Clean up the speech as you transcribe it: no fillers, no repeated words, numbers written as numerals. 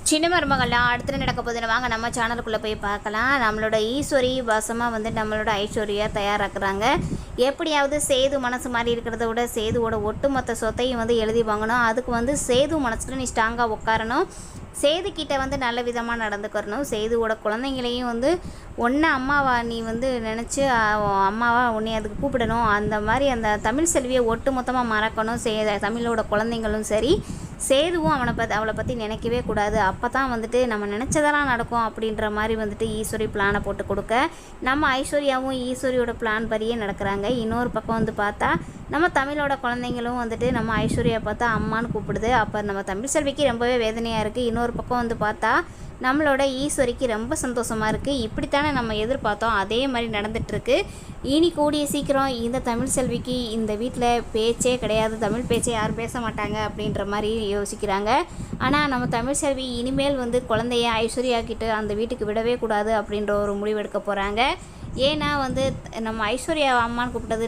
சின்ன மருமகள்லாம் அடுத்து நடக்க போகுதுன்னு வாங்க நம்ம சேனலுக்குள்ளே போய் பார்க்கலாம். நம்மளோட ஈஸ்வரி வசமாக வந்து நம்மளோட ஐஸ்வர்யா தயாராக்குறாங்க. எப்படியாவது சேது மனசு மாதிரி இருக்கிறத விட சேதுவோட ஒட்டுமொத்த சொத்தையும் வந்து எழுதி வாங்கணும். அதுக்கு வந்து சேது மனசில் நீ ஸ்ட்ராங்காக உட்காரணும். சேது கிட்ட வந்து நல்ல விதமாக நடந்துக்கிறணும். சேதுவோட குழந்தைங்களையும் வந்து ஒன்று அம்மாவா நீ வந்து நினச்சி அம்மாவா உன்னை அதுக்கு கூப்பிடணும். அந்த மாதிரி அந்த தமிழ் செல்வியை ஒட்டு மொத்தமாக மறக்கணும். தமிழோட குழந்தைங்களும் சரி, சேதுவும் அவளை பற்றி நினைக்கவே கூடாது. அப்போ தான் வந்துட்டு நம்ம நினச்சதெல்லாம் நடக்கும் அப்படின்ற மாதிரி வந்துட்டு ஈஸ்வரி பிளானை போட்டு கொடுக்க, நம்ம ஐஸ்வர்யாவும் ஈஸ்வரியோட பிளான் படியே நடக்கிறாங்க. இன்னொரு பக்கம் வந்து பார்த்தா நம்ம தமிழோட குழந்தைங்களும் வந்துட்டு நம்ம ஐஸ்வர்யா பார்த்தா அம்மான்னு கூப்பிடுது. அப்போ நம்ம தமிழ் செல்விக்கு ரொம்பவே வேதனையாக இருக்குது. இன்னொரு பக்கம் வந்து பார்த்தா நம்மளோட ஈஸ்வரிக்கு ரொம்ப சந்தோஷமாக இருக்குது. இப்படித்தானே நம்ம எதிர்பார்த்தோம், அதே மாதிரி நடந்துகிட்ருக்கு. இனி கூடிய சீக்கிரம் இந்த தமிழ் செல்விக்கு இந்த வீட்டில் பேச்சே கிடையாது, தமிழ் பேச்சே யாரும் பேச மாட்டாங்க அப்படின்ற மாதிரி யோசிக்கிறாங்க. ஆனால் நம்ம தமிழ் செல்வி இனிமேல் வந்து குழந்தைய ஐஸ்வர்யாக்கிட்டு அந்த வீட்டுக்கு விடவே கூடாது அப்படின்ற ஒரு முடிவு எடுக்க போகிறாங்க. ஏன்னா வந்து நம்ம ஐஸ்வர்யா அம்மான்னு கூப்பிட்டது